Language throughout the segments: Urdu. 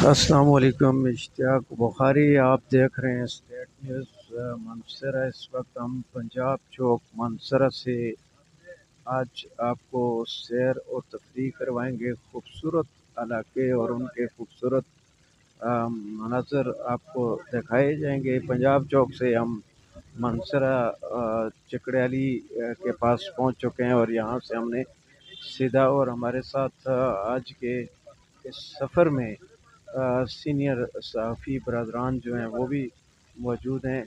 السلام علیکم، اشتیاق بخاری آپ دیکھ رہے ہیں اسٹیٹ نیوز منصرہ۔ اس وقت ہم پنجاب چوک منصرہ سے آج آپ کو سیر اور تفریح کروائیں گے۔ خوبصورت علاقے اور ان کے خوبصورت مناظر آپ کو دکھائے جائیں گے۔ پنجاب چوک سے ہم منصرہ چکڑیالی کے پاس پہنچ چکے ہیں اور یہاں سے ہم نے سیدھا، اور ہمارے ساتھ آج کے اس سفر میں سینئر صحافی برادران جو ہیں وہ بھی موجود ہیں،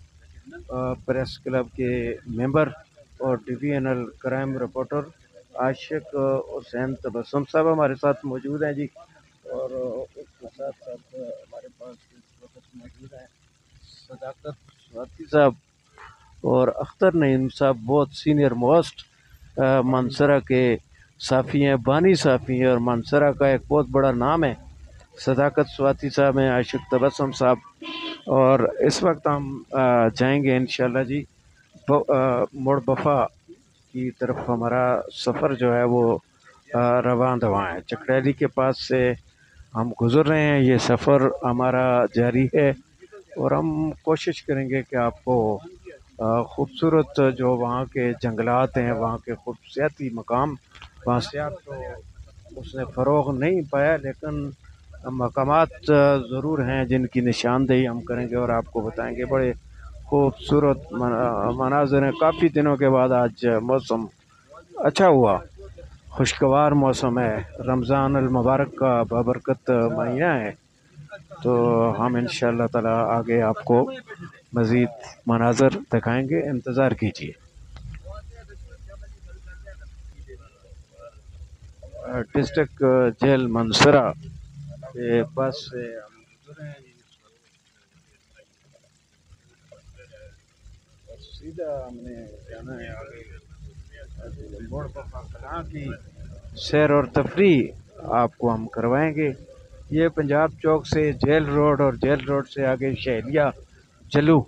پریس کلب کے ممبر اور ڈویژنل کرائم رپورٹر عاشق حسین تبسم صاحب ہمارے ساتھ موجود ہیں جی، اور اس کے ساتھ ساتھ ہمارے پاس اس وقت موجود ہیں صداقت سواتی صاحب اور اختر نعیم صاحب، بہت سینئر موسٹ منصرہ کے صحافی ہیں، بانی صحافی ہیں، اور منصرہ کا ایک بہت بڑا نام ہے۔ صداقت سواتی صاحب ہیں، عاشق تبسم صاحب، اور اس وقت ہم جائیں گے انشاءاللہ جی موڑ بفا کی طرف۔ ہمارا سفر جو ہے وہ رواں دواں ہے، چکریلی کے پاس سے ہم گزر رہے ہیں۔ یہ سفر ہمارا جاری ہے اور ہم کوشش کریں گے کہ آپ کو خوبصورت جو وہاں کے جنگلات ہیں، وہاں کے خوبصورتی مقام، وہاں سے آپ تو اس نے فروغ نہیں پایا، لیکن مقامات ضرور ہیں جن کی نشاندہی ہم کریں گے اور آپ کو بتائیں گے۔ بڑے خوبصورت مناظر ہیں۔ کافی دنوں کے بعد آج موسم اچھا ہوا، خوشگوار موسم ہے، رمضان المبارک کا بابرکت مہینہ ہے، تو ہم انشاءاللہ تعالی آگے آپ کو مزید مناظر دکھائیں گے، انتظار کیجیے۔ ڈسٹرکٹ جیل منصرہ کے پاس سے ہم گزرے ہیں جی، اور سیدھا ہم نے جانا ہے آگے موڑ بفا کلاں کی سیر اور تفریح آپ کو ہم کروائیں گے۔ یہ پنجاب چوک سے جیل روڈ اور جیل روڈ سے آگے شہلیہ جلو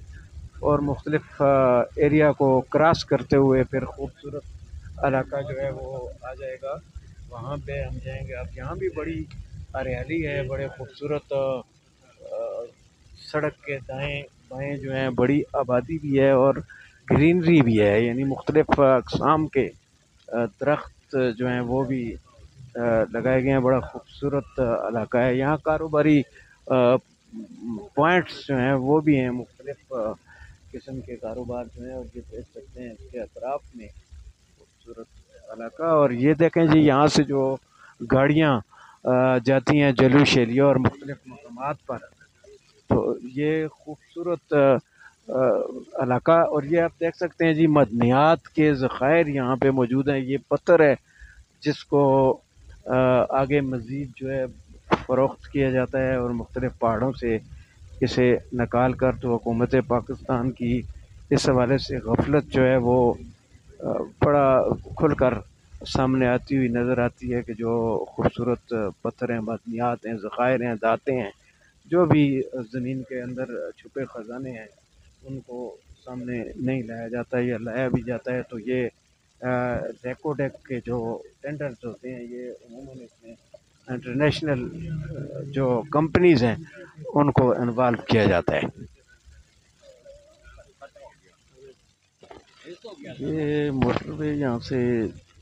اور مختلف ایریا کو کراس کرتے ہوئے پھر خوبصورت علاقہ جو ہے وہ آ جائے گا، وہاں پہ ہم جائیں گے۔ اب یہاں بھی بڑی ہریالی ہے، بڑے خوبصورت سڑک کے دائیں بائیں جو ہیں بڑی آبادی بھی ہے اور گرینری بھی ہے، یعنی مختلف اقسام کے درخت جو ہیں وہ بھی لگائے گئے ہیں۔ بڑا خوبصورت علاقہ ہے۔ یہاں کاروباری پوائنٹس جو ہیں وہ بھی ہیں، مختلف قسم کے کاروبار جو ہیں، اور یہ دیکھ سکتے ہیں اس کے اطراف میں خوبصورت علاقہ۔ اور یہ دیکھیں جی، یہاں سے جو گاڑیاں جاتی ہیں جلو شیلیہ اور مختلف مقامات پر، تو یہ خوبصورت علاقہ، اور یہ آپ دیکھ سکتے ہیں جی معدنیات کے ذخائر یہاں پہ موجود ہیں۔ یہ پتھر ہے جس کو آگے مزید جو ہے فروخت کیا جاتا ہے اور مختلف پہاڑوں سے اسے نکال کر، تو حکومت پاکستان کی اس حوالے سے غفلت جو ہے وہ بڑا کھل کر سامنے آتی ہوئی نظر آتی ہے کہ جو خوبصورت پتھر ہیں، معدنیات ہیں، ذخائر ہیں، دھاتیں ہیں، جو بھی زمین کے اندر چھپے خزانے ہیں، ان کو سامنے نہیں لایا جاتا، یا لایا بھی جاتا ہے تو یہ ریکوڈیک کے جو ٹینڈرز ہوتے ہیں، یہ عموماً اس میں انٹرنیشنل جو کمپنیز ہیں ان کو انوالو کیا جاتا ہے۔ یہ موٹر وے یہاں سے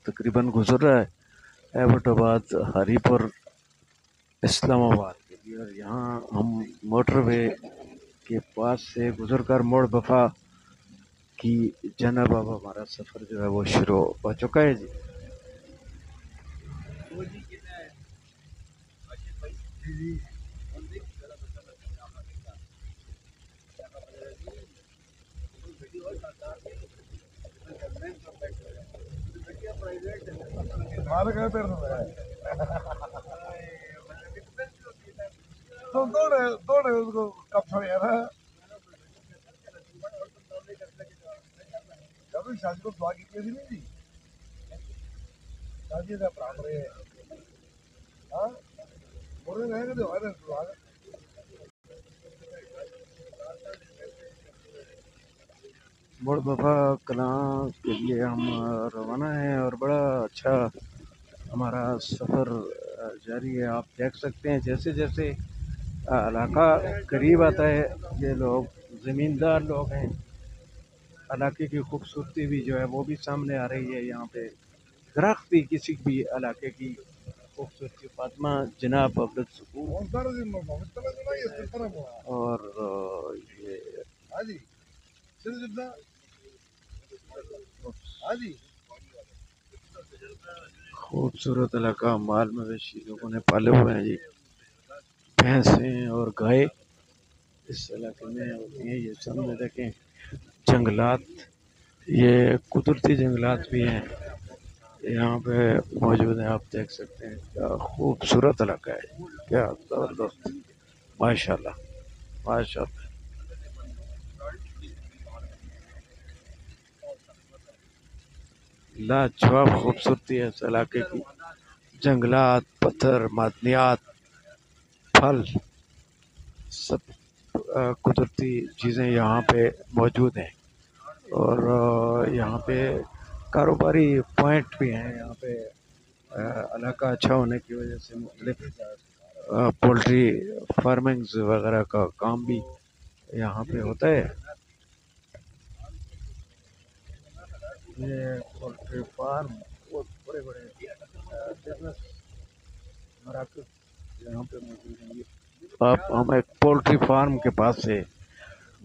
تقریباً گزر رہا ہے ایبٹ آباد، ہری پور، اسلام آباد کے لیے، اور یہاں ہم موٹر وے کے پاس سے گزر کر موڑ بفا کی جانب اب ہمارا سفر جو ہے وہ شروع ہو چکا ہے جی۔ موڑ بفا کلاں کے لیے ہم روانہ ہیں اور بڑا اچھا ہمارا سفر جاری ہے. آپ دیکھ سکتے ہیں جیسے جیسے علاقہ قریب آتا ہے، یہ لوگ زمیندار لوگ ہیں، علاقے کی خوبصورتی بھی جو ہے وہ بھی سامنے آ رہی ہے. یہاں پہ درخت بھی کسی بھی علاقے کی خوبصورتی. فاطمہ جناب عبدت سکون اور یہ خوبصورت علاقہ مال مویشی لوگوں نے پالے ہوئے ہیں جی. بھینسیں اور گائے اس علاقے میں ہوتی ہیں. یہ سامنے دیکھیں جنگلات، یہ قدرتی جنگلات بھی ہیں یہاں پہ موجود ہیں. آپ دیکھ سکتے ہیں کیا خوبصورت علاقہ ہے، کیا زبردست. ماشاء اللہ ماشاء اللہ. لاجواب خوبصورتی ہے اس علاقے کی. جنگلات، پتھر، معدنیات، پھل، سب قدرتی چیزیں یہاں پہ موجود ہیں. اور یہاں پہ کاروباری پوائنٹ بھی ہیں. یہاں پہ علاقہ اچھا ہونے کی وجہ سے مختلف پولٹری فارمنگز وغیرہ کا کام بھی یہاں پہ ہوتا ہے. یہ پولٹری فارم بہت بڑے بڑے بزنس مراکز یہاں پہ موجود ہیں. ہم ایک پولٹری فارم کے پاس سے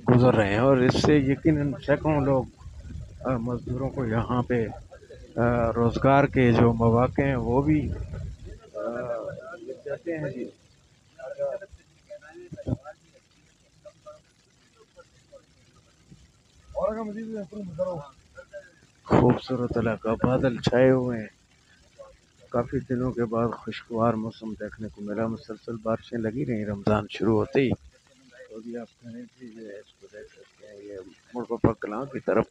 گزر رہے ہیں اور اس سے یقیناً سینکڑوں لوگ مزدوروں کو یہاں پہ روزگار کے جو مواقع ہیں وہ بھی مل جاتے ہیں جی. خوبصورت علاقہ، بادل چھائے ہوئے ہیں. کافی دنوں کے بعد خوشگوار موسم دیکھنے کو ملا. مسلسل بارشیں لگی رہیں رمضان شروع ہوتے ہی. تو ابھی آپ کہیں کہ اس کو دیکھ سکتے ہیں، یہ مڑکوپا کلاں کی طرف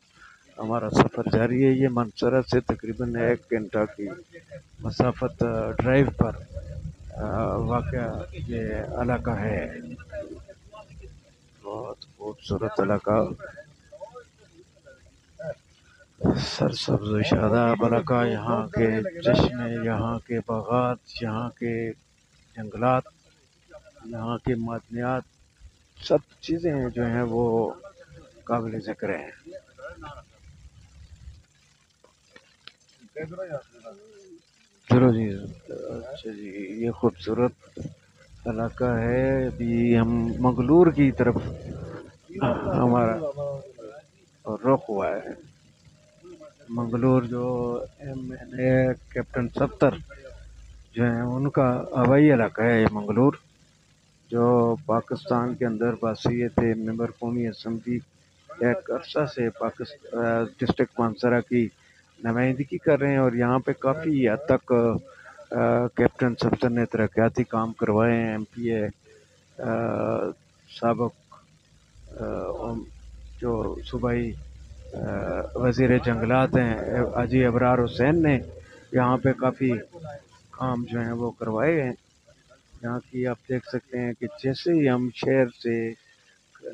ہمارا سفر جاری ہے. یہ منسرا سے تقریباً 1 گھنٹہ کی مسافت ڈرائیو پر واقع یہ علاقہ ہے. بہت خوبصورت علاقہ، سرسبز و شاداب علاقہ. یہاں کے چشمے، یہاں کے باغات، یہاں کے جنگلات، یہاں کے معدنیات، سب چیزیں جو ہیں وہ قابل ذکر ہیں. چلو جی. اچھا جی، یہ خوبصورت علاقہ ہے. ابھی ہم منگلور کی طرف ہمارا رخ ہوا ہے. منگلور جو MLA کیپٹن ستر جو ہیں ان کا آبائی علاقہ ہے. یہ منگلور جو پاکستان کے اندر باصیت ممبر قومی اسمبلی ایک عرصہ سے ڈسٹرکٹ مانسرا کی نمائندگی کر رہے ہیں. اور یہاں پہ کافی حد تک کیپٹن ستر نے ترقیاتی کام کروائے ہیں. MP سابق جو صوبائی وزیر جنگلات ہیں حاجی ابرار حسین نے یہاں پہ کافی کام جو ہیں وہ کروائے ہیں. یہاں کی آپ دیکھ سکتے ہیں کہ جیسے ہی ہم شہر سے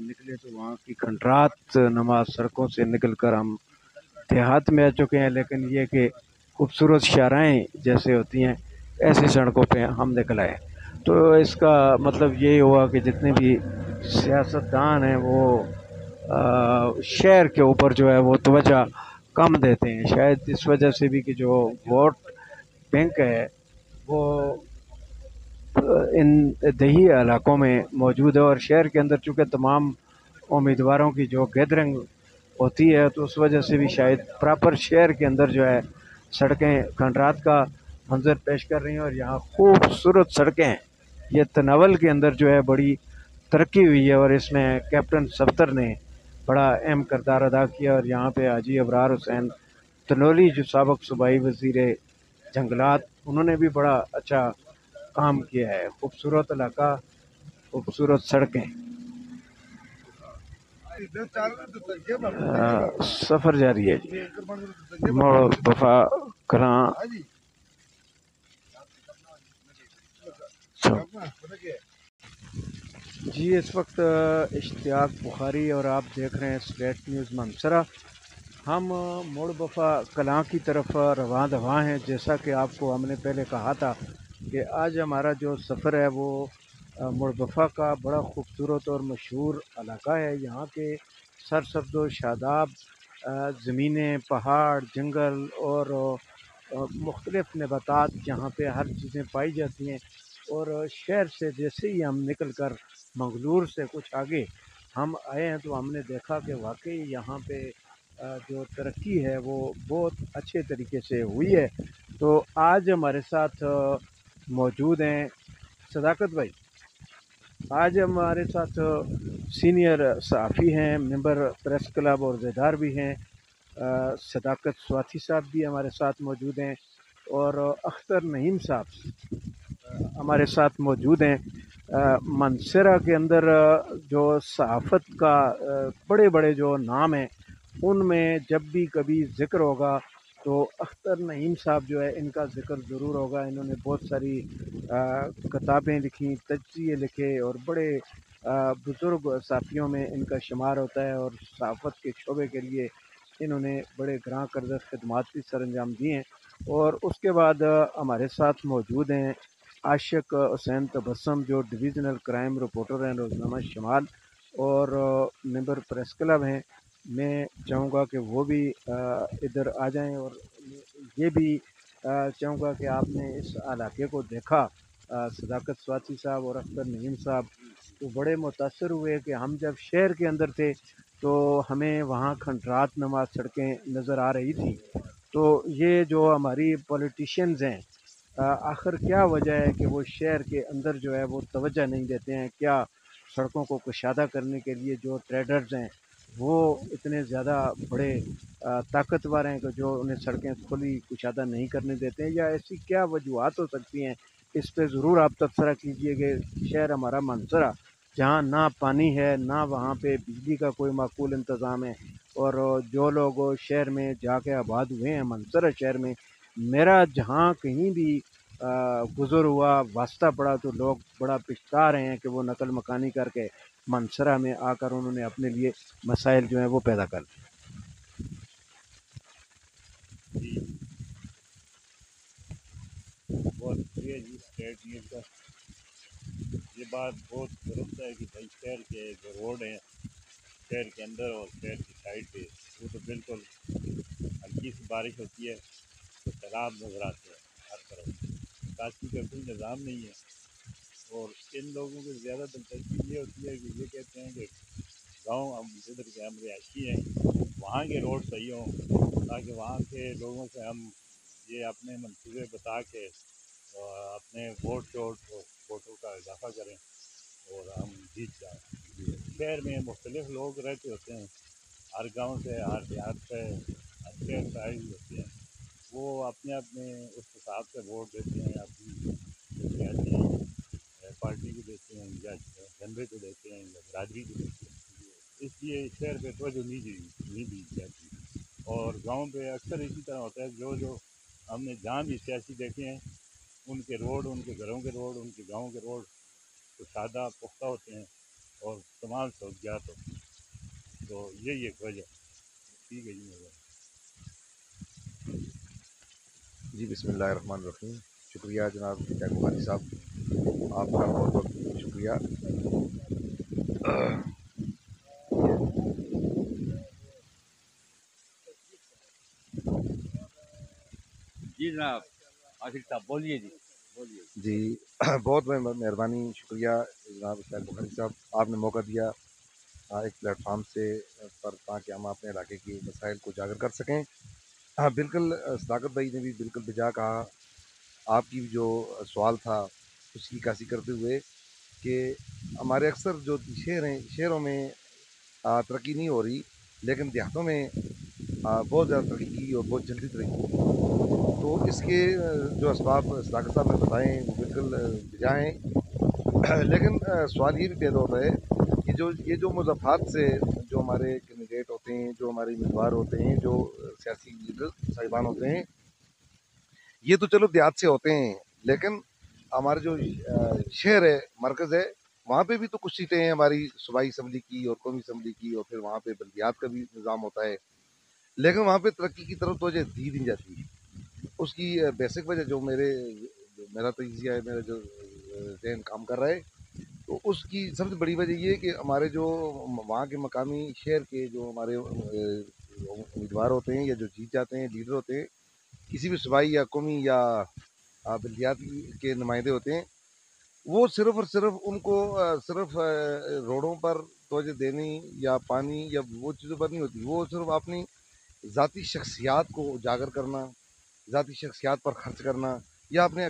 نکلے تو وہاں کی کھنڈرات نما سڑکوں سے نکل کر ہم دیہات میں آ چکے ہیں. لیکن یہ کہ خوبصورت شاہراہیں جیسے ہوتی ہیں ایسی سڑکوں پہ ہم نکل آئے. تو اس کا مطلب یہی ہوا کہ جتنے بھی سیاستدان ہیں وہ شہر کے اوپر جو ہے وہ توجہ کم دیتے ہیں. شاید اس وجہ سے بھی کہ جو ووٹ بینک ہے وہ ان دیہی علاقوں میں موجود ہے. اور شہر کے اندر چونکہ تمام امیدواروں کی جو گیدرنگ ہوتی ہے تو اس وجہ سے بھی شاید پراپر شہر کے اندر جو ہے سڑکیں کھنڈرات کا منظر پیش کر رہی ہیں. اور یہاں خوبصورت سڑکیں ہیں. یہ تناول کے اندر جو ہے بڑی ترقی ہوئی ہے اور اس میں کیپٹن ستر نے بڑا اہم کردار ادا کیا. اور یہاں پہ حاجی ابرار حسین تنولی جو سابق صوبائی وزیر جنگلات انہوں نے بھی بڑا اچھا کام کیا ہے. خوبصورت علاقہ، خوبصورت سڑکیں. سفر جاری ہے جی. مڑوپا کلاں جی. اس وقت اشتیاق بخاری اور آپ دیکھ رہے ہیں اسٹیٹ نیوز منسرا. ہم موڑ بفا کلاں کی طرف رواں دواں ہیں. جیسا کہ آپ کو ہم نے پہلے کہا تھا کہ آج ہمارا جو سفر ہے وہ مردفہ کا بڑا خوبصورت اور مشہور علاقہ ہے۔ یہاں کے سرسبز و شاداب زمینیں، پہاڑ، جنگل اور مختلف نباتات یہاں پہ ہر چیزیں پائی جاتی ہیں۔ اور شہر سے جیسے ہی ہم نکل کر منگلور سے کچھ آگے ہم آئے ہیں تو ہم نے دیکھا کہ واقعی یہاں پہ جو ترقی ہے وہ بہت اچھے طریقے سے ہوئی ہے۔ تو آج ہمارے ساتھ موجود ہیں صداقت بھائی۔ آج ہمارے ساتھ سینئر صحافی ہیں، ممبر پریس کلب اور بیدار بھی ہیں، صداقت سواتی صاحب بھی ہمارے ساتھ موجود ہیں، اور اختر نعیم صاحب ہمارے ساتھ موجود ہیں۔ منصرہ کے اندر جو صحافت کا بڑے بڑے جو نام ہیں ان میں جب بھی کبھی ذکر ہوگا تو اختر نعیم صاحب جو ہے ان کا ذکر ضرور ہوگا۔ انہوں نے بہت ساری کتابیں لکھیں، تجزیے لکھے، اور بڑے بزرگ صحافیوں میں ان کا شمار ہوتا ہے، اور صحافت کے شعبے کے لیے انہوں نے بڑے گراں قدر خدمات بھی سر انجام دیے ہیں۔ اور اس کے بعد ہمارے ساتھ موجود ہیں عاشق حسین تبسم، جو ڈویژنل کرائم رپورٹر ہیں روزنامہ شمال اور ممبر پریس کلب ہیں۔ میں چاہوں گا کہ وہ بھی ادھر آ جائیں، اور یہ بھی چاہوں گا کہ آپ نے اس علاقے کو دیکھا، صداقت سواتی صاحب اور اختر نعیم صاحب تو بڑے متاثر ہوئے کہ ہم جب شہر کے اندر تھے تو ہمیں وہاں کھنڈرات نما سڑکیں نظر آ رہی تھیں۔ تو یہ جو ہماری پولیٹیشینز ہیں، آخر کیا وجہ ہے کہ وہ شہر کے اندر جو ہے وہ توجہ نہیں دیتے ہیں؟ کیا سڑکوں کو کشادہ کرنے کے لیے جو ٹریڈرز ہیں وہ اتنے زیادہ بڑے طاقتور ہیں کہ جو انہیں سڑکیں کھلی کشادہ نہیں کرنے دیتے ہیں، یا ایسی کیا وجوہات ہو سکتی ہیں؟ اس پہ ضرور آپ تبصرہ کیجئے کہ شہر ہمارا منظرہ جہاں نہ پانی ہے، نہ وہاں پہ بجلی کا کوئی معقول انتظام ہے، اور جو لوگ شہر میں جا کے آباد ہوئے ہیں منظرہ شہر میں، میرا جہاں کہیں بھی گزر ہوا واسطہ پڑا تو لوگ بڑا پچھتا رہے ہیں کہ وہ نقل مکانی کر کے منصرہ میں آ کر انہوں نے اپنے لیے مسائل جو ہیں وہ پیدا کر لیے۔ جی بہت شکریہ جی اسٹیٹ نیوز کا۔ یہ بات بہت درست ہے کہ بھائی شہر کے جو روڈ ہیں شہر کے اندر اور شہر کی سائڈ پہ وہ تو بالکل ہلکی سی بارش ہوتی ہے تو سیلاب نظر آتے ہیں ہر طرف، نکاسی کا کوئی نظام نہیں ہے۔ اور ان لوگوں کی زیادہ دلچسپی یہ ہوتی ہے کہ یہ کہتے ہیں کہ گاؤں ہم جدھر کے ہم رہائشی ہیں وہاں کے روڈ صحیح ہوں تاکہ وہاں کے لوگوں سے ہم یہ اپنے منصوبے بتا کے اپنے ووٹوں کا اضافہ کریں اور ہم جیت جائیں۔ شہر میں مختلف لوگ رہتے ہوتے ہیں، ہر گاؤں سے، ہر دیہات سے، ہر شہر سے آئے ہوئے ہوتے ہیں، وہ اپنے اپنے اس حساب سے ووٹ دیتے ہیں، اپنی سیاسی پارٹی کو دیتے ہیں یا جھنڈے کو دیتے ہیں یا برادری کو دیتے ہیں۔ اس لیے شہر پہ توجہ نہیں دی جاتی، اور گاؤں پہ اکثر اسی طرح ہوتا ہے۔ جو ہم نے جہاں بھی سیاسی دیکھے ہیں ان کے روڈ، ان کے گھروں کے روڈ، ان کے گاؤں کے روڈ تو سادہ پختہ ہوتے ہیں اور تمام سہولیات ہوتی ہیں۔ تو یہی ایک وجہ ہے۔ ٹھیک ہے جی۔ جی بسم اللہ الرحمن الرحیم۔ شکریہ جناب شیخ بخاری صاحب، آپ کا بہت بہت شکریہ۔ جی جناب عاشق صاحب بولیے جی، بولیے۔ جی بہت مہربانی، شکریہ جناب شیخ بخاری صاحب، آپ نے موقع دیا ایک پلیٹ فارم سے پر تاکہ ہم اپنے علاقے کی مسائل کو اجاگر کر سکیں۔ ہاں بالکل، صداقت بھائی نے بھی بالکل بجا کہا۔ آپ کی جو سوال تھا اس کی عکاسی کرتے ہوئے کہ ہمارے اکثر جو شہر ہیں، شہروں میں ترقی نہیں ہو رہی، لیکن دیہاتوں میں بہت زیادہ ترقی کی اور بہت جلدی ترقی کی۔ تو اس کے جو اسباب صداقت صاحب نے بتائے ہیں وہ بالکل بجائیں، لیکن سوال یہ بھی پیدا ہوتا ہے کہ یہ جو مضافات سے جو ہمارے کینڈیڈیٹ ہوتے ہیں، جو ہمارے امیدوار ہوتے ہیں، جو سیاسی لیڈر صاحبان ہوتے ہیں، یہ تو چلو دیہات سے ہوتے ہیں، لیکن ہمارے جو شہر ہے، مرکز ہے، وہاں پہ بھی تو کچھ سیٹیں ہیں ہماری صوبائی اسمبلی کی اور قومی اسمبلی کی، اور پھر وہاں پہ بلدیات کا بھی نظام ہوتا ہے، لیکن وہاں پہ ترقی کی طرف توجہ دی نہیں جاتی۔ اس کی بیسک وجہ جو میرا تجزیہ ہے، میرا جو ذہن کام کر رہا ہے، تو اس کی سب سے بڑی وجہ یہ ہے کہ ہمارے جو وہاں کے مقامی شہر کے جو ہمارے امیدوار ہوتے ہیں یا جو جیت جاتے ہیں، لیڈر ہوتے ہیں، کسی بھی صوبائی یا قومی یا بلدیاتی کے نمائندے ہوتے ہیں، وہ صرف اور صرف ان کو صرف روڈوں پر توجہ دینی یا پانی یا وہ چیزوں پر نہیں ہوتی، وہ صرف اپنی ذاتی شخصیات کو اجاگر کرنا، ذاتی شخصیات پر خرچ کرنا، یا اپنے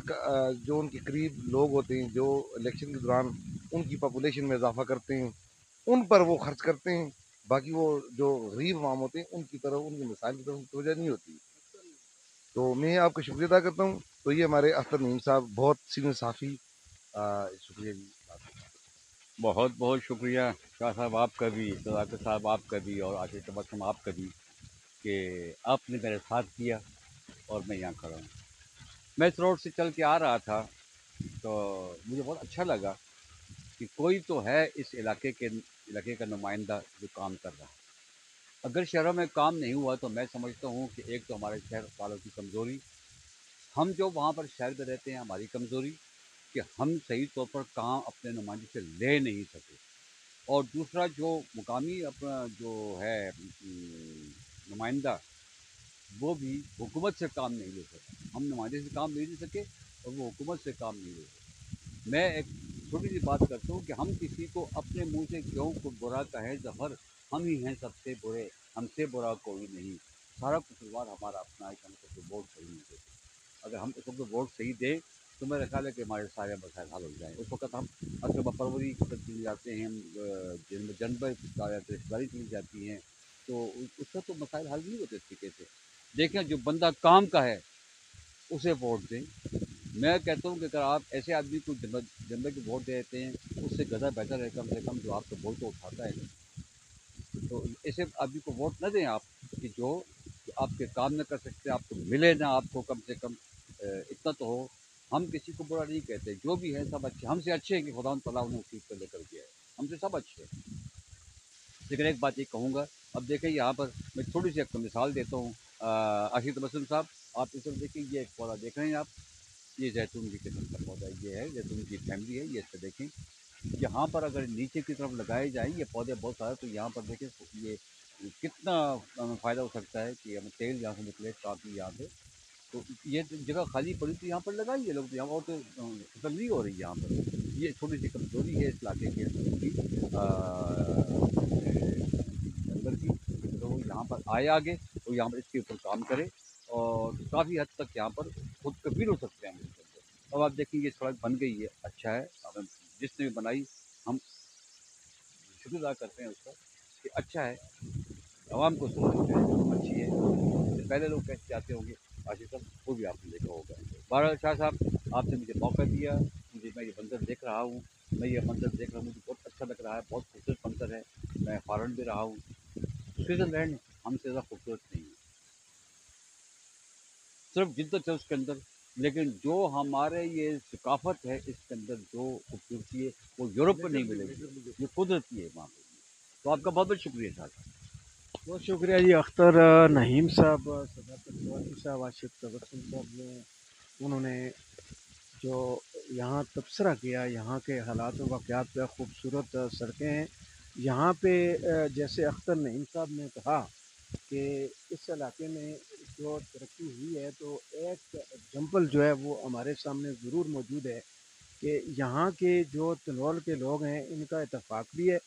جو ان کے قریب لوگ ہوتے ہیں جو الیکشن کے دوران ان کی پاپولیشن میں اضافہ کرتے ہیں، ان پر وہ خرچ کرتے ہیں، باقی وہ جو غریب عوام ہوتے ہیں ان کی طرف، ان کے مسائل کی طرف توجہ نہیں ہوتی. تو میں آپ کا شکریہ ادا کرتا ہوں. تو یہ ہمارے اختر نعیم صاحب بہت سینئر صحافی. شکریہ جی. بہت بہت شکریہ شاہ صاحب آپ کا بھی، صداقت صاحب آپ کا بھی، اور عاشق تبسم آپ کا بھی، کہ آپ نے میرے ساتھ کیا اور میں یہاں کھڑا ہوں. میں اس روڈ سے چل کے آ رہا تھا تو مجھے بہت اچھا لگا کہ کوئی تو ہے اس علاقے کا نمائندہ جو کام کر رہا ہے. اگر شہروں میں کام نہیں ہوا تو میں سمجھتا ہوں کہ ایک تو ہمارے شہر والوں کی کمزوری، ہم جو وہاں پر شہر میں رہتے ہیں ہماری کمزوری کہ ہم صحیح طور پر کام اپنے نمائندے سے لے نہیں سکے، اور دوسرا جو مقامی اپنا جو ہے نمائندہ، وہ بھی حکومت سے کام نہیں لے سکے. ہم نمائندے سے کام نہیں لے سکے اور وہ حکومت سے کام نہیں لے سکے. میں ایک چھوٹی سی بات کرتا ہوں کہ ہم کسی کو اپنے منہ سے کیوں کو برا کہیں، ظفر ہم ہی ہیں سب سے برے، ہم سے برا کوئی نہیں. سارا قصوروار ہمارا اپنا ہے کہ ہم سب کو ووٹ صحیح نہیں دیتے. اگر ہم سب کو ووٹ صحیح دیں تو میرا خیال ہے کہ ہمارے سارے مسائل حل ہو جائیں. اس وقت ہم اصل فروری چلی جاتے ہیں، جنوری رشتہ داری چلی جاتی ہیں، تو اس کا تو مسائل حل نہیں ہوتے اس طریقے سے. دیکھیں جو بندہ کام کا ہے اسے ووٹ دیں. میں کہتا ہوں کہ اگر آپ ایسے آدمی کو جنوری کو ووٹ دیتے ہیں اس سے زیادہ بہتر ہے کم سے کم جو آپ کا ووٹ تو اٹھاتا ہے. تو ایسے آدمی کو ووٹ نہ دیں آپ کہ جو آپ کے کام نہ کر سکتے، آپ کو ملے نہ، آپ کو کم سے کم اتنا تو ہو. ہم کسی کو برا نہیں کہتے، جو بھی ہیں سب اچھے، ہم سے اچھے ہیں کہ خدا تعالیٰ انہیں سیٹ پہ لے کر گیا ہے، ہم سے سب اچھے ہیں. لیکن ایک بات یہ کہوں گا، اب دیکھیں یہاں پر میں تھوڑی سی ایک مثال دیتا ہوں. عاشق تبسم صاحب آپ اس طرف دیکھیں، یہ ایک پودا دیکھ رہے ہیں آپ، یہ زیتون کی قسم کا پودا ہے، یہ ہے زیتون کی فیملی ہے. یہ اس پہ دیکھیں یہاں پر اگر نیچے کی طرف لگائے جائیں یہ پودے بہت سارے، تو یہاں پر دیکھیں یہ کتنا ہمیں فائدہ ہو سکتا ہے کہ ہمیں تیل یہاں سے نکلے کافی یہاں سے. تو یہ جگہ خالی پڑی تھی یہاں پر لگائیے لوگ، یہاں اور تو فصل نہیں ہو رہی یہاں پر. یہ چھوٹی سی کمزوری ہے اس علاقے کے لوگوں کی اندر کی. تو یہاں پر آئے آگے تو یہاں پر اس کے اوپر کام کرے اور کافی حد تک یہاں پر خود کبیر ہو سکتے ہیں ہم اس کے اندر. اب آپ دیکھیں یہ سڑک بن گئی ہے، اچھا ہے، ہمیں جس نے بھی بنائی ہم شکر ادا کرتے ہیں اس کا کہ اچھا ہے. عوام کو سہولت جو ہے اچھی ہے. پہلے لوگ کیسے جاتے ہوں گے عاشق صاحب وہ بھی آپ نے دیکھا ہوگا. بہرحال شاہ صاحب آپ نے مجھے موقع دیا، میں یہ منظر دیکھ رہا ہوں، میں یہ منظر دیکھ رہا ہوں، مجھے بہت اچھا لگ رہا ہے، بہت خوبصورت منظر ہے. میں فارن بھی رہا ہوں، سوئٹزرلینڈ ہم سے زیادہ خوبصورت نہیں ہے، صرف جدت ہے اس کے اندر، لیکن جو ہمارے یہ ثقافت ہے اس کے اندر جو خوبصورتی ہے وہ یورپ میں نہیں ملے گی، یہ قدرتی ہے وہاں پہ. تو آپ کا بہت بہت شکریہ صاحب. بہت شکریہ جی اختر نعیم صاحب، صداقت صوافی صاحب، عاشق تبسم صاحب نے، انہوں نے جو یہاں تبصرہ کیا یہاں کے حالات و واقعات پہ. خوبصورت سڑکیں ہیں یہاں پہ. جیسے اختر نعیم صاحب نے کہا کہ اس علاقے میں جو ترقی ہوئی ہے تو ایک ایگزامپل جو ہے وہ ہمارے سامنے ضرور موجود ہے کہ یہاں کے جو تنول کے لوگ ہیں ان کا اتفاق بھی ہے،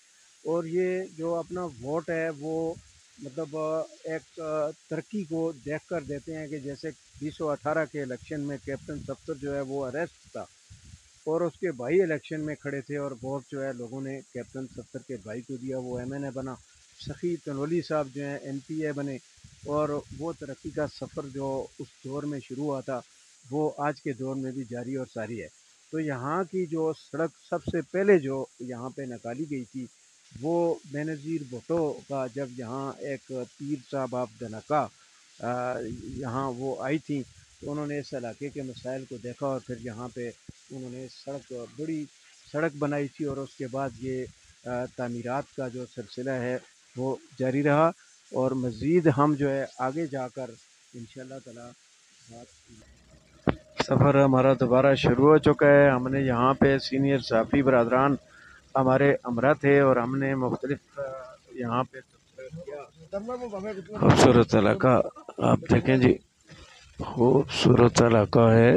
اور یہ جو اپنا ووٹ ہے وہ مطلب ایک ترقی کو دیکھ کر دیتے ہیں کہ جیسے 2018 کے الیکشن میں کیپٹن صفدر جو ہے وہ اریسٹ تھا اور اس کے بھائی الیکشن میں کھڑے تھے اور ووٹ جو ہے لوگوں نے کیپٹن صفدر کے بھائی کو دیا، وہ ایم این اے بنا. سخی تنولی صاحب جو ہیں ایم پی اے بنے، اور وہ ترقی کا سفر جو اس دور میں شروع ہوا تھا وہ آج کے دور میں بھی جاری اور ساری ہے. تو یہاں کی جو سڑک سب سے پہلے جو یہاں پہ نکالی گئی تھی وہ بینظیر بھٹو کا، جب یہاں ایک پیر صاحب آپ دھنکا یہاں وہ آئی تھیں تو انہوں نے اس علاقے کے مسائل کو دیکھا اور پھر یہاں پہ انہوں نے سڑک بڑی سڑک بنائی تھی، اور اس کے بعد یہ تعمیرات کا جو سلسلہ ہے وہ جاری رہا. اور مزید ہم جو ہے آگے جا کر انشاءاللہ تعالی بات سفر ہمارا دوبارہ شروع ہو چکا ہے. ہم نے یہاں پہ سینئر صحافی برادران ہمارے ہمراہ تھے اور ہم نے مختلف یہاں پہ خوبصورت علاقہ آپ دیکھیں جی، خوبصورت علاقہ ہے.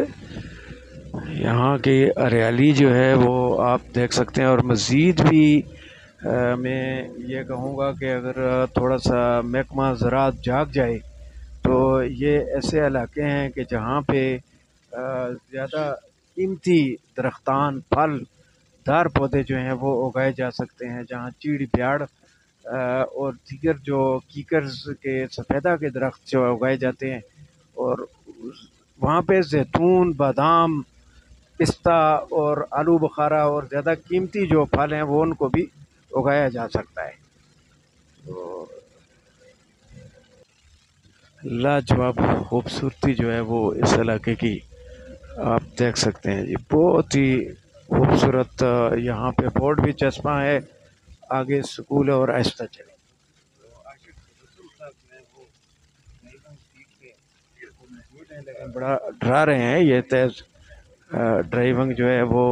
یہاں کی ہریالی جو ہے وہ آپ دیکھ سکتے ہیں. اور مزید بھی میں یہ کہوں گا کہ اگر تھوڑا سا محکمہ زراعت جاگ جائے تو یہ ایسے علاقے ہیں کہ جہاں پہ زیادہ قیمتی درختان پھل دار پودے جو ہیں وہ اگائے جا سکتے ہیں، جہاں چیڑ بیاڑ اور دیگر جو کیکرز کے سفیدہ کے درخت جو اگائے جاتے ہیں، اور وہاں پہ زیتون، بادام، پستہ اور آلو بخارا اور زیادہ قیمتی جو پھل ہیں وہ ان کو بھی اگایا جا سکتا ہے. تو لاجواب خوبصورتی جو ہے وہ اس علاقے کی آپ دیکھ سکتے ہیں جی. بہت ہی خوبصورت یہاں پہ بورڈ بھی چسپاں ہے، آگے سکول اور آہستہ چلیں. لیکن بڑا ڈرا رہے ہیں، یہ تیز ڈرائیونگ جو ہے وہ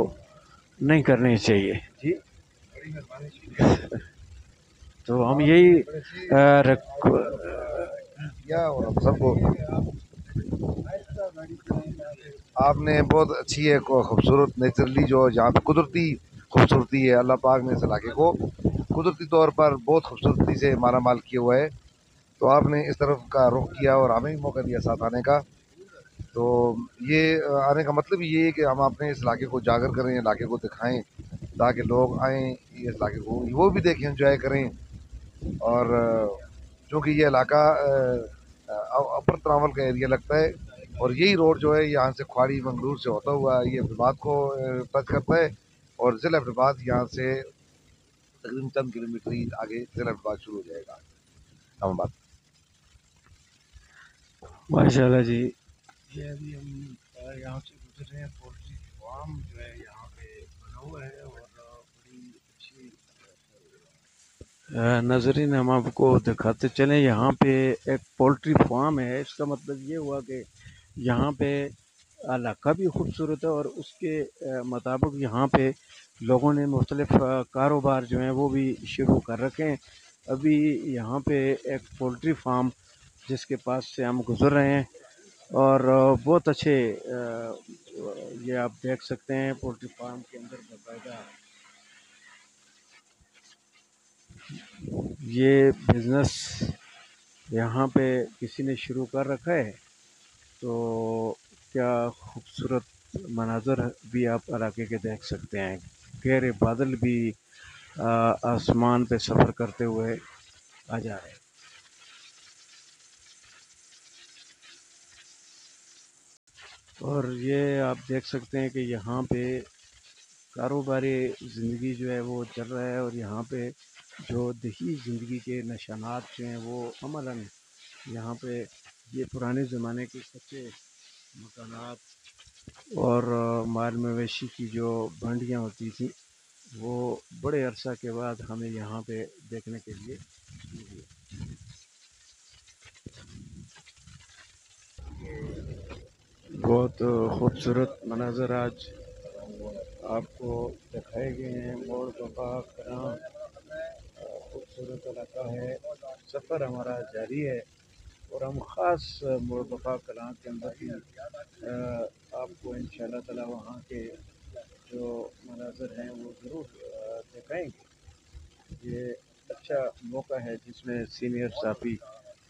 نہیں کرنی چاہیے جی. تو ہم یہی اور ہم سب کو آپ نے بہت اچھی ہے خوبصورت نیچرلی جو جہاں پہ قدرتی خوبصورتی ہے، اللہ پاک نے اس علاقے کو قدرتی طور پر بہت خوبصورتی سے مالا مال کیا ہوا ہے. تو آپ نے اس طرف کا رخ کیا اور ہمیں بھی موقع دیا ساتھ آنے کا. تو یہ آنے کا مطلب یہ ہے کہ ہم اپنے اس علاقے کو اجاگر کریں، علاقے کو دکھائیں تاکہ لوگ آئیں اس علاقے کو وہ بھی دیکھیں، انجوائے کریں. اور چونکہ یہ علاقہ اپر تراول کا ایریا لگتا ہے، اور یہی روڈ جو ہے یہاں سے کھواڑی منگلور سے ہوتا ہوا یہ احمدآباد کو ٹچ کرتا ہے، اور ضلع احمدآباد یہاں سے تقریباً چند کلومیٹر ہی آگے ضلع احمدآباد شروع ہو جائے گا. اسلام آباد. ماشاء اللہ جی. یہ ابھی ہم یہاں سے گزر رہے ہیں. پولٹری فارم جو ہے یہاں پہ بنا ہوا ہے اور بڑی اچھی ناظرین ہم آپ کو دکھاتے چلیں. یہاں پہ ایک پولٹری فارم ہے. اس کا مطلب یہ ہوا کہ یہاں پہ علاقہ بھی خوبصورت ہے اور اس کے مطابق یہاں پہ لوگوں نے مختلف کاروبار جو ہیں وہ بھی شروع کر رکھے ہیں. ابھی یہاں پہ ایک پولٹری فارم جس کے پاس سے ہم گزر رہے ہیں، اور بہت اچھے یہ آپ دیکھ سکتے ہیں پولٹری فارم کے اندر باقاعدہ یہ بزنس یہاں پہ کسی نے شروع کر رکھا ہے. تو کیا خوبصورت مناظر بھی آپ علاقے کے دیکھ سکتے ہیں. گہرے بادل بھی آسمان پہ سفر کرتے ہوئے آ جا رہے ہیں. اور یہ آپ دیکھ سکتے ہیں کہ یہاں پہ کاروباری زندگی جو ہے وہ چل رہا ہے، اور یہاں پہ جو دیہی زندگی کے نشانات جو ہیں وہ عملاً یہاں پہ یہ پرانے زمانے کے کچے مکانات اور مال مویشی کی جو بھنڈیاں ہوتی تھیں وہ بڑے عرصہ کے بعد ہمیں یہاں پہ دیکھنے کے لیے ملی. بہت خوبصورت مناظر آج آپ کو دکھائے گئے ہیں. موڑ بپا کراں خوبصورت علاقہ ہے. سفر ہمارا جاری ہے اور ہم خاص موڑ بپا کلاں کے اندر ہی آپ کو ان شاء اللہ تعالیٰ وہاں کے جو مناظر ہیں وہ ضرور دکھائیں گے. یہ اچھا موقع ہے جس میں سینئر صحافی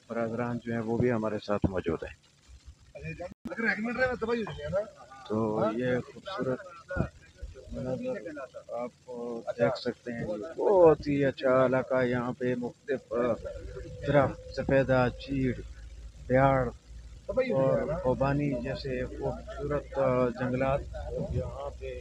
برادران جو ہیں وہ بھی ہمارے ساتھ موجود ہیں. تو یہ خوبصورت مناظر آپ دیکھ سکتے ہیں. بہت ہی اچھا علاقہ. یہاں پہ مختلف درخت، سفیدہ، چیڑ، پیاڑ اور خوبانی جیسے خوبصورت جنگلات یہاں پہ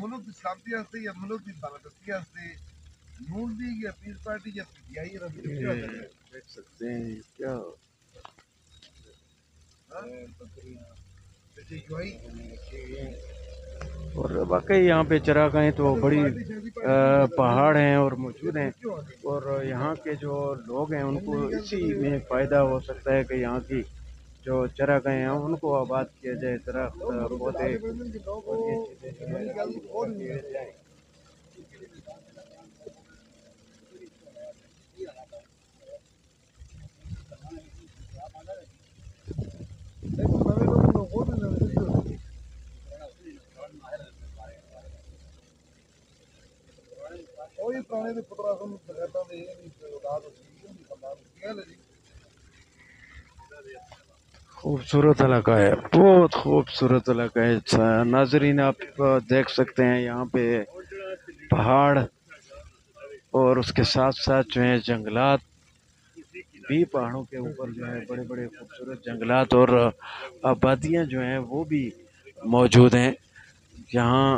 ملک اسلامتی ہستے یا ملک کی بالادستی ہستے نون لیگ یا پیس پارٹی یا پی ٹی آئی دیکھ سکتے ہیں کیا اور واقعی یہاں پہ چراگاہیں تو بڑی پہاڑ ہیں اور موجود ہیں، اور یہاں کے جو لوگ ہیں ان کو اسی میں فائدہ ہو سکتا ہے کہ یہاں کی جو چراگاہیں ہیں ان کو آباد کیا جائے، درخت پودے اور یہ چیزیں جو ہے کر دیے جائیں۔ خوبصورت علاقہ ہے، بہت خوبصورت علاقہ ہے ناظرین، آپ دیکھ سکتے ہیں یہاں پہ پہاڑ اور اس کے ساتھ ساتھ جو ہیں جنگلات بھی، پہاڑوں کے اوپر جو ہے بڑے بڑے خوبصورت جنگلات اور آبادیاں جو ہیں وہ بھی موجود ہیں۔ یہاں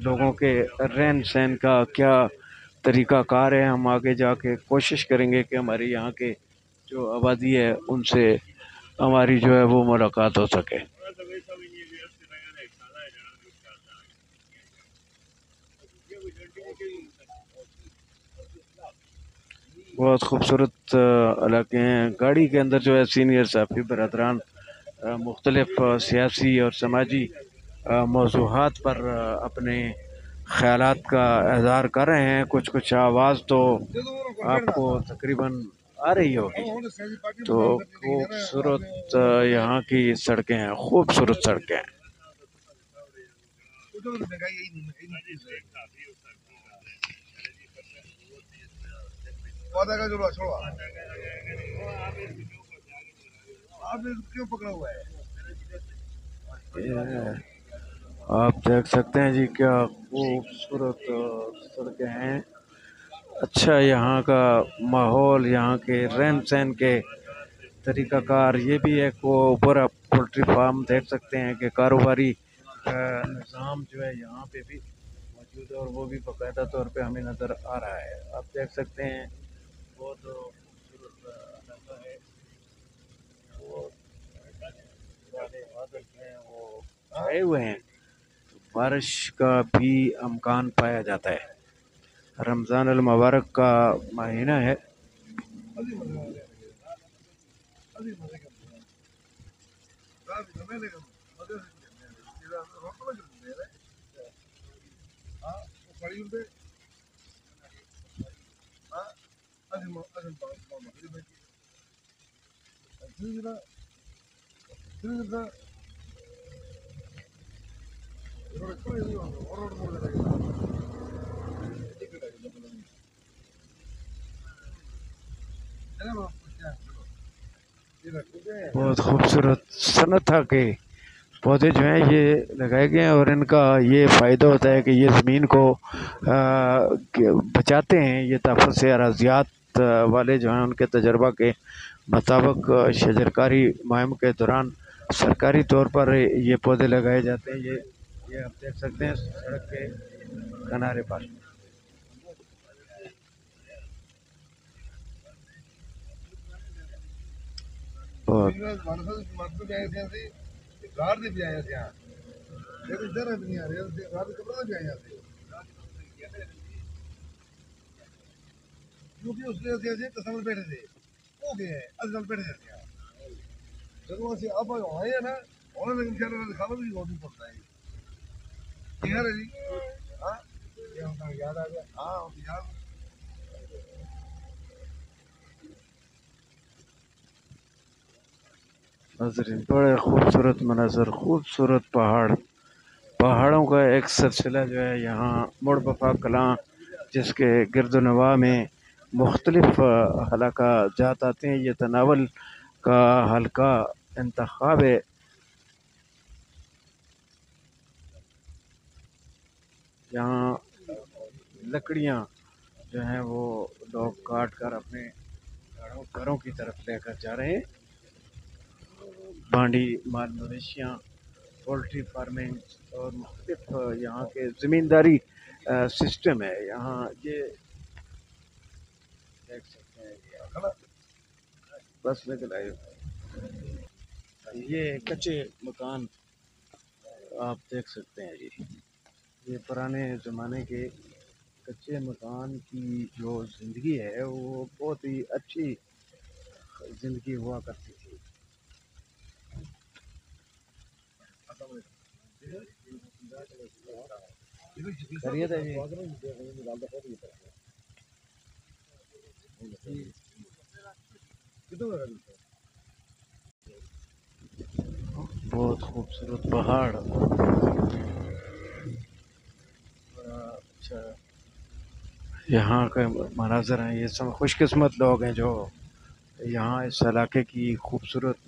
لوگوں کے رہن سہن کا کیا طریقہ کار ہے، ہم آگے جا کے کوشش کریں گے کہ ہمارے یہاں کے جو آبادی ہے ان سے ہماری جو ہے وہ ملاقات ہو سکے۔ بہت خوبصورت علاقے ہیں۔ گاڑی کے اندر جو ہے سینئر صحافی برادران مختلف سیاسی اور سماجی موضوعات پر اپنے خیالات کا اظہار کر رہے ہیں۔ کچھ آواز تو آپ کو تقریباً آ رہی ہوگی۔ تو خوبصورت یہاں کی سڑکیں ہیں، خوبصورت سڑکیں ہیں۔ آپ دیکھ سکتے ہیں جی کیا خوبصورت سڑکیں ہیں۔ اچھا یہاں کا ماحول، یہاں کے رہن سہن کے طریقہ کار، یہ بھی ایک وہ اوپر آپ پولٹری فارم دیکھ سکتے ہیں کہ کاروباری نظام جو ہے یہاں پہ بھی موجود ہے، اور وہ بھی باقاعدہ طور پہ ہمیں نظر آ رہا ہے۔ آپ دیکھ سکتے ہیں بہت خوبصورت علاقہ ہے، اور والے بادل ہیں وہ چھائے ہوئے ہیں، بارش کا بھی امکان پایا جاتا ہے۔ رمضان المبارک کا مہینہ ہے۔ بہت خوبصورت صنعت کے پودے جو ہیں یہ لگائے گئے ہیں، اور ان کا یہ فائدہ ہوتا ہے کہ یہ زمین کو بچاتے ہیں۔ یہ تحفظ اراضیات والے جو ہیں ان کے تجربہ کے مطابق شجرکاری مہم کے دوران سرکاری طور پر یہ پودے لگائے جاتے ہیں۔ یہ آپ دیکھ سکتے ہیں سڑک کے کنارے پر۔ بہت ہو گئے ہیں اج کل بیٹھ جاتے ہیں جب اسی اب آئے ہیں نا انہوں نے انشاءاللہ دکھانا بھی بہت پڑتا ہے ٹھیک ہے جی ہاں یاد آ گیا ہاں یاد ناظرین بڑے خوبصورت مناظر، خوبصورت پہاڑوں کا ایک سلسلہ جو ہے یہاں مڑ بفا کلاں، جس کے گرد و نواح میں مختلف حلقہ جات آتے ہیں۔ یہ تناول کا حلقہ انتخاب ہے۔ یہاں لکڑیاں جو ہیں وہ لوگ کاٹ کر اپنے گھروں کی طرف لے کر جا رہے ہیں۔ بانڈی مال مویشیاں، پولٹری فارمنگ اور مختلف یہاں کے زمینداری سسٹم ہے یہاں۔ یہ دیکھ سکتے ہیں یہ بس نکل آئے، یہ کچے مکان آپ دیکھ سکتے ہیں جی۔ یہ پرانے زمانے کے کچے مکان کی جو زندگی ہے وہ بہت ہی اچھی زندگی ہوا کرتی تھی۔ خیریت ہے جی؟ بہت خوبصورت پہاڑ، بڑا اچھا یہاں کے مناظر ہیں۔ یہ سب خوش قسمت لوگ ہیں جو یہاں اس علاقے کی خوبصورت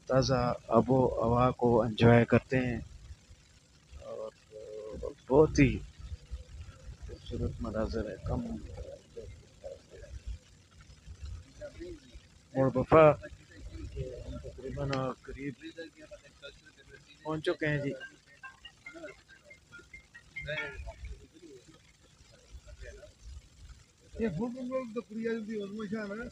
تازہ آب و ہوا کو انجوائے کرتے ہیں، اور بہت ہی خوبصورت مناظر ہے۔ کم اور بفا ہم تقریباً قریب پہنچ چکے ہیں جی۔ یہ فوٹو تو کڑیا جلدی اور مشا نا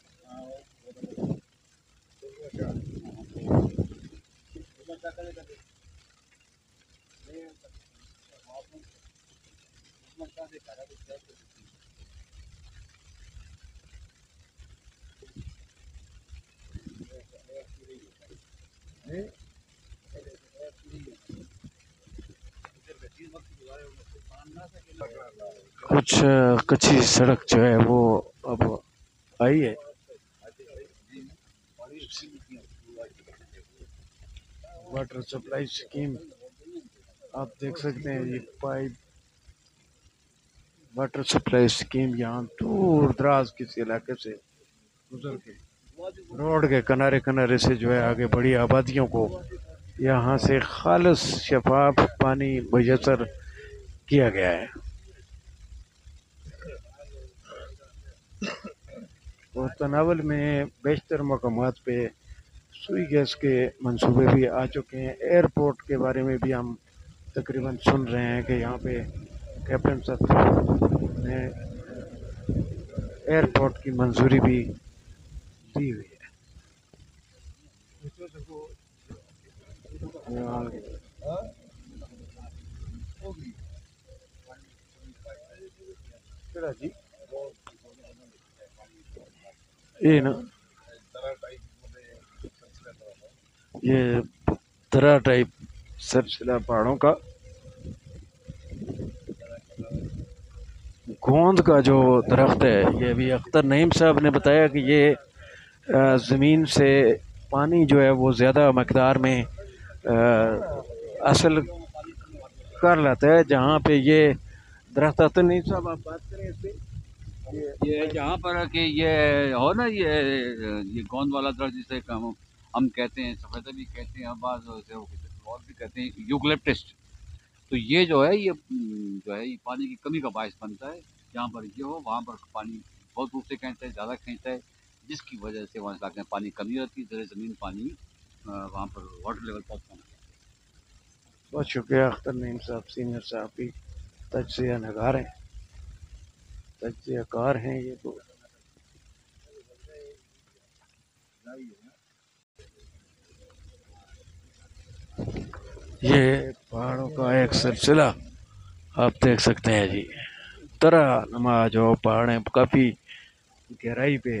کچھ کچی سڑک جو ہے وہ اب آئی ہے۔ واٹر سپلائی اسکیم آپ دیکھ سکتے ہیں، یہ پائپ واٹر سپلائی اسکیم یہاں دور دراز کسی علاقے سے گزر کے روڈ کے کنارے سے جو ہے آگے بڑی آبادیوں کو یہاں سے خالص شفاف پانی میسر کیا گیا ہے۔ اور تناول میں بیشتر مقامات پہ سوئی گیس کے منصوبے بھی آ چکے ہیں۔ ایئرپورٹ کے بارے میں بھی ہم تقریباً سن رہے ہیں کہ یہاں پہ کیپٹن صاحب نے ایئرپورٹ کی منظوری بھی دی ہوئی ہے۔ جی یہ نا یہ درا ٹائپ سلسلہ پہاڑوں کا گوند کا جو درخت ہے، یہ بھی اختر نعیم صاحب نے بتایا کہ یہ زمین سے پانی جو ہے وہ زیادہ مقدار میں اصل کر لیتا ہے۔ جہاں پہ یہ درخت اختر نعیم صاحب آپ بات کریں اس پہ۔ یہ جہاں پر کہ یہ ہو نا یہ گوند والا درخت جسے ہم کہتے ہیں، سفیدہ بھی کہتے ہیں، بعض اور بھی کہتے ہیں یوکلپٹس، تو یہ جو ہے یہ پانی کی کمی کا باعث بنتا ہے۔ جہاں پر یہ ہو وہاں پر پانی بہت دور سے کھینچتا ہے، زیادہ کھینچتا ہے، جس کی وجہ سے وہاں علاقے میں پانی کمی ہوتی ہے، زیر زمین پانی وہاں پر واٹر لیول بہت کم ہے۔ بہت شکریہ اختر نعیم صاحب، سینئر صاحب بھی تجزیہ نگار ہیں، تجزیہ کار ہیں یہ تو۔ یہ پہاڑوں کا ایک سلسلہ آپ دیکھ سکتے ہیں جی۔ طرح نما جو پہاڑ ہیں کافی گہرائی پہ